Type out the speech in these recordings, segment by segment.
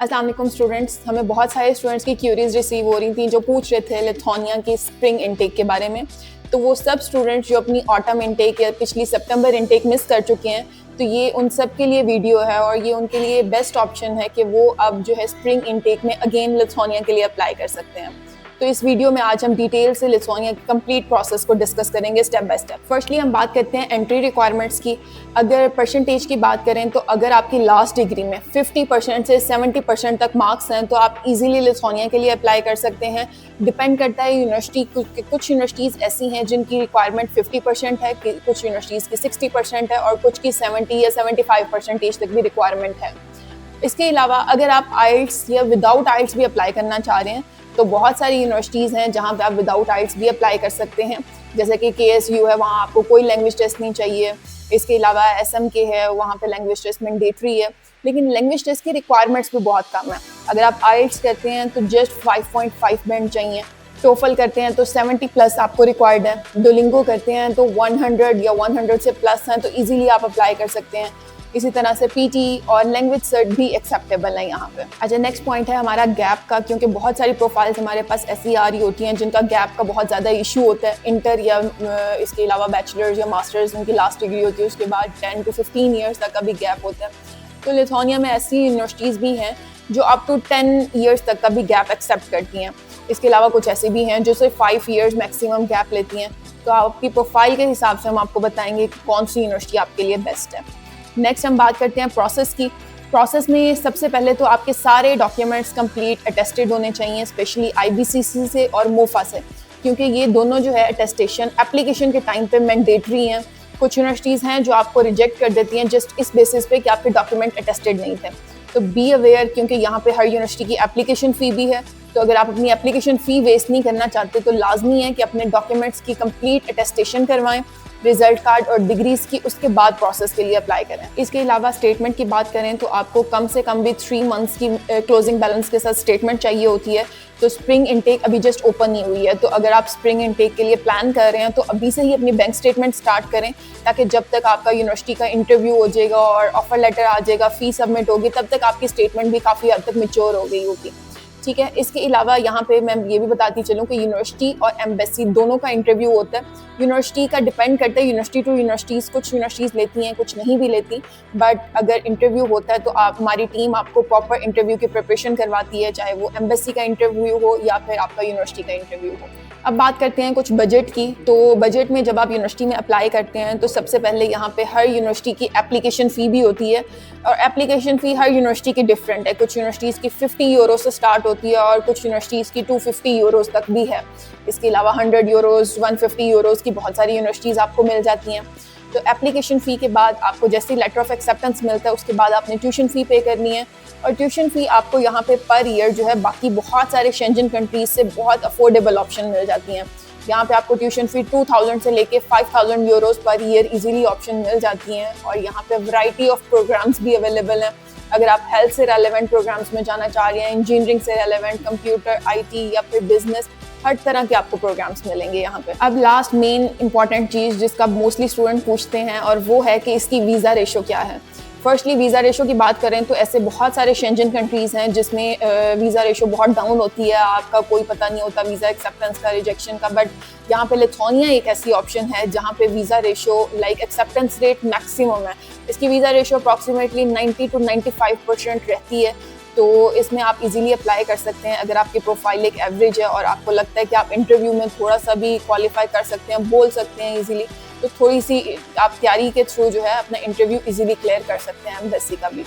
अस्सलाम वालेकुम स्टूडेंट्स। हमें बहुत सारे स्टूडेंट्स की क्यूरीज रिसीव हो रही थी जो पूछ रहे थे लिथुआनिया की स्प्रिंग इनटेक के बारे में। तो वो सब स्टूडेंट्स जो अपनी ऑटम इनटेक या पिछली सितंबर इनटेक मिस कर चुके हैं, तो ये उन सब के लिए वीडियो है और ये उनके लिए बेस्ट ऑप्शन है कि वो अब जो है स्प्रिंग इनटेक में अगेन लिथुआनिया के लिए अप्लाई कर सकते हैं। तो इस वीडियो में आज हम डिटेल से लिथुआनिया की कंप्लीट प्रोसेस को डिस्कस करेंगे स्टेप बाय स्टेप। फर्स्टली हम बात करते हैं एंट्री रिक्वायरमेंट्स की। अगर परसेंटेज की बात करें तो अगर आपकी लास्ट डिग्री में 50% से 70% तक मार्क्स हैं तो आप इजीली लिथुआनिया के लिए अप्लाई कर सकते हैं। डिपेंड करता है यूनिवर्सिटी, कुछ यूनिवर्सिटीज़ ऐसी हैं जिनकी रिक्वायरमेंट 50% है, कुछ यूनिवर्सिटीज़ की 60% है और कुछ की 70 या 75% तक भी रिक्वायरमेंट है। इसके अलावा अगर आप आइल्स या विदाउट आइल्स भी अप्लाई करना चाह रहे हैं तो बहुत सारी यूनिवर्सिटीज़ हैं जहाँ पे आप विदाउट आइल्स भी अप्लाई कर सकते हैं, जैसे कि KSU है, वहाँ आपको कोई लैंग्वेज टेस्ट नहीं चाहिए। इसके अलावा SMK है, वहाँ पे लैंग्वेज टेस्ट मैंडेटरी है, लेकिन लैंग्वेज टेस्ट की रिक्वायरमेंट्स भी बहुत कम है। अगर आप आइल्स करते हैं तो जस्ट 5.5 बैंड चाहिए, टोफल करते हैं तो 70+ आपको रिक्वायर्ड है, डुओलिंगो करते हैं तो 100 या 100 से प्लस हैं तो ईजिली आप अप्लाई कर सकते हैं। इसी तरह से PT और लैंग्वेज सर्ट भी एक्सेप्टेबल है यहाँ पे। अच्छा, नेक्स्ट पॉइंट है हमारा गैप का, क्योंकि बहुत सारी प्रोफाइल्स हमारे पास ऐसी आ रही होती हैं जिनका गैप का बहुत ज़्यादा इशू होता है। इंटर या इसके अलावा बैचलर्स या मास्टर्स उनकी लास्ट डिग्री होती है, उसके बाद 10 to 15 ईयर्स तक का भी गैप होता है। तो लिथुआनिया में ऐसी यूनिवर्सिटीज़ भी हैं जो अप टू 10 ईयर्स तक का भी गैप एक्सेप्ट करती हैं। इसके अलावा कुछ ऐसी भी हैं जो सिर्फ 5 ईयर्स मैक्सिमम गैप लेती हैं। तो आपकी प्रोफाइल के हिसाब से हम आपको बताएंगे कि कौन सी यूनिवर्सिटी आपके लिए बेस्ट है। नेक्स्ट हम बात करते हैं प्रोसेस की। प्रोसेस में सबसे पहले तो आपके सारे डॉक्यूमेंट्स कंप्लीट अटेस्टेड होने चाहिए, स्पेशली IBCC से और MOFA से, क्योंकि ये दोनों जो है अटेस्टेशन एप्लीकेशन के टाइम पे मैंडेटरी हैं। कुछ यूनिवर्सिटीज़ हैं जो आपको रिजेक्ट कर देती हैं जस्ट इस बेसिस पे कि आपके डॉक्यूमेंट अटेस्टेड नहीं थे। तो बी अवेयर, क्योंकि यहाँ पे हर यूनिवर्सिटी की एप्लीकेशन फ़ी भी है। तो अगर आप अपनी एप्लीकेशन फ़ी वेस्ट नहीं करना चाहते तो लाजमी है कि अपने डॉक्यूमेंट्स की कंप्लीट अटेस्टेशन करवाएं, रिजल्ट कार्ड और डिग्रीज की, उसके बाद प्रोसेस के लिए अप्लाई करें। इसके अलावा स्टेटमेंट की बात करें तो आपको कम से कम भी 3 मंथ्स की क्लोजिंग बैलेंस के साथ स्टेटमेंट चाहिए होती है। तो स्प्रिंग इनटेक अभी जस्ट ओपन नहीं हुई है, तो अगर आप स्प्रिंग इनटेक के लिए प्लान कर रहे हैं तो अभी से ही अपनी बैंक स्टेटमेंट स्टार्ट करें, ताकि जब तक आपका यूनिवर्सिटी का इंटरव्यू हो जाएगा और ऑफर लेटर आ जाएगा, फ़ी सबमिट होगी, तब तक आपकी स्टेटमेंट भी काफ़ी हद तक मैच्योर हो गई होगी। ठीक है। इसके अलावा यहाँ पे मैं ये भी बताती चलूँ कि यूनिवर्सिटी और एम्बेसी दोनों का इंटरव्यू होता है। यूनिवर्सिटी का डिपेंड करता है यूनिवर्सिटी टू यूनिवर्सिटीज़, कुछ यूनिवर्सिटीज़ लेती हैं, कुछ नहीं भी लेती, बट अगर इंटरव्यू होता है तो हमारी टीम आपको प्रॉपर इंटरव्यू की प्रिपरेशन करवाती है, चाहे वो एम्बेसी का इंटरव्यू हो या फिर आपका यूनिवर्सिटी का इंटरव्यू हो। अब बात करते हैं कुछ बजट की। तो बजट में जब आप यूनिवर्सिटी में अप्लाई करते हैं तो सबसे पहले यहाँ पे हर यूनिवर्सिटी की एप्लीकेशन फ़ी भी होती है, और एप्लीकेशन फ़ी हर यूनिवर्सिटी की डिफरेंट है। कुछ यूनिवर्सिटीज़ की 50 यूरो से स्टार्ट होती है और कुछ यूनिवर्सिटीज़ की 250 यूरोज़ तक भी है। इसके अलावा 100 यूरोज़, 150 यूरोज़ की बहुत सारी यूनिवर्सिटीज़ आपको मिल जाती हैं। तो एप्लीकेशन फ़ी के बाद आपको जैसे लेटर ऑफ एक्सेप्टेंस मिलता है उसके बाद आपने ट्यूशन फ़ी पे करनी है, और ट्यूशन फ़ी आपको यहाँ पे पर ईयर जो है बाकी बहुत सारे शेंजन कंट्रीज़ से बहुत अफोर्डेबल ऑप्शन मिल जाती हैं। यहाँ पे आपको ट्यूशन फ़ी 2000 से लेके 5000 euros per year easily option मिल जाती हैं, और यहाँ पे वैरायटी ऑफ प्रोग्राम्स भी अवेलेबल हैं। अगर आप हेल्थ से रेलेवेंट प्रोग्राम्स में जाना चाह रहे हैं, इंजीनियरिंग से रेलेवेंट, कंप्यूटर, IT या फिर बिजनेस, हर तरह के आपको प्रोग्राम्स मिलेंगे यहाँ पे। अब लास्ट मेन इंपॉर्टेंट चीज़ जिसका मोस्टली स्टूडेंट पूछते हैं, और वो है कि इसकी वीज़ा रेशो क्या है। फर्स्टली वीज़ा रेशो की बात करें तो ऐसे बहुत सारे शेंजन कंट्रीज़ हैं जिसमें वीज़ा रेशो बहुत डाउन होती है, आपका कोई पता नहीं होता वीज़ा एक्सेप्टेंस का, रिजेक्शन का, बट यहाँ पे लिथुआनिया एक ऐसी ऑप्शन है जहाँ पे visa ratio acceptance rate maximum है। इसकी वीज़ा रेशो अप्रॉक्सीमेटली 90 to 95% रहती है। तो इसमें आप इजीली अप्लाई कर सकते हैं अगर आपकी प्रोफाइल एक एवरेज है और आपको लगता है कि आप इंटरव्यू में थोड़ा सा भी क्वालिफाई कर सकते हैं, बोल सकते हैं इजीली, तो थोड़ी सी आप तैयारी के थ्रू जो है अपना इंटरव्यू इजीली क्लियर कर सकते हैं एम्बेसी का भी।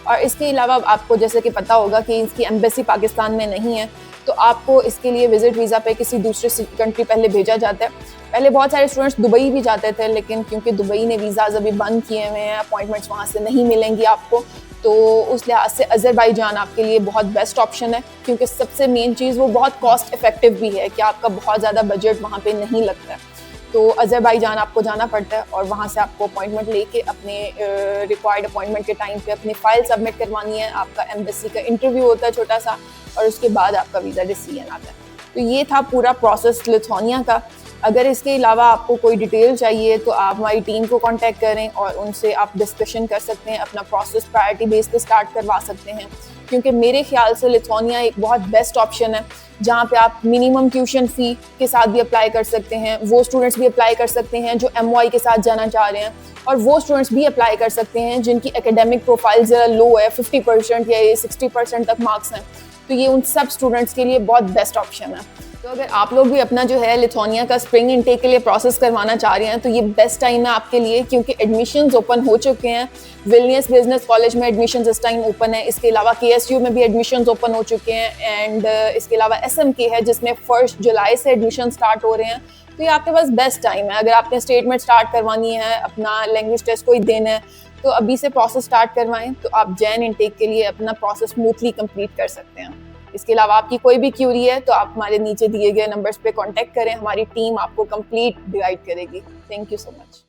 और इसके अलावा आपको जैसे कि पता होगा कि इसकी एम्बेसी पाकिस्तान में नहीं है, तो आपको इसके लिए विजिट वीज़ा पे किसी दूसरे कंट्री पहले भेजा जाता है। पहले बहुत सारे स्टूडेंट्स दुबई भी जाते थे, लेकिन क्योंकि दुबई ने वीज़ाज़ अभी बंद किए हुए हैं, अपॉइंटमेंट्स वहाँ से नहीं मिलेंगी आपको, तो उस लिहाज से अज़रबैजान आपके लिए बहुत बेस्ट ऑप्शन है, क्योंकि सबसे मेन चीज़ वो बहुत कॉस्ट इफ़ेक्टिव भी है कि आपका बहुत ज़्यादा बजट वहाँ पे नहीं लगता है। तो अज़रबैजान आपको जाना पड़ता है और वहाँ से आपको अपॉइंटमेंट लेके अपने रिक्वायर्ड अपॉइंटमेंट के टाइम पे अपनी फ़ाइल सबमिट करवानी है। आपका एम्बेसी का इंटरव्यू होता है छोटा सा, और उसके बाद आपका वीज़ा डिसीजन आता है। तो ये था पूरा प्रोसेस लिथुआनिया का। अगर इसके अलावा आपको कोई डिटेल चाहिए तो आप हमारी टीम को कांटेक्ट करें और उनसे आप डिस्कशन कर सकते हैं, अपना प्रोसेस प्रायोरिटी बेस पे स्टार्ट करवा सकते हैं। क्योंकि मेरे ख्याल से लिथुआनिया एक बहुत बेस्ट ऑप्शन है जहाँ पे आप मिनिमम ट्यूशन फ़ी के साथ भी अप्लाई कर सकते हैं। वो स्टूडेंट्स भी अप्लाई कर सकते हैं जो MOI के साथ जाना चाह रहे हैं, और वो स्टूडेंट्स भी अप्लाई कर सकते हैं जिनकी एकेडमिक प्रोफाइल ज़रा लो है, 50% या 60% तक मार्क्स हैं। तो ये उन सब स्टूडेंट्स के लिए बहुत बेस्ट ऑप्शन है। तो अगर आप लोग भी अपना जो है लिथुआनिया का स्प्रिंग इनटेक के लिए प्रोसेस करवाना चाह रहे हैं तो ये बेस्ट टाइम है आपके लिए, क्योंकि एडमिशन्स ओपन हो चुके हैं। विल्नियस बिजनेस कॉलेज में एडमिशन्स इस टाइम ओपन है। इसके अलावा KSU में भी एडमिशन्स ओपन हो चुके हैं, एंड इसके अलावा SMK है जिसमें 1 जुलाई से एडमिशन स्टार्ट हो रहे हैं। तो ये आपके पास बेस्ट टाइम है। अगर आपने स्टेटमेंट स्टार्ट करवानी है, अपना लैंग्वेज टेस्ट कोई देना है, तो अभी से प्रोसेस स्टार्ट करवाएं, तो आप जैन इनटेक के लिए अपना प्रोसेस स्मूथली कंप्लीट कर सकते हैं। इसके अलावा आपकी कोई भी क्यूरी है तो आप हमारे नीचे दिए गए नंबर्स पे कांटेक्ट करें, हमारी टीम आपको कंप्लीट गाइड करेगी। Thank you so much.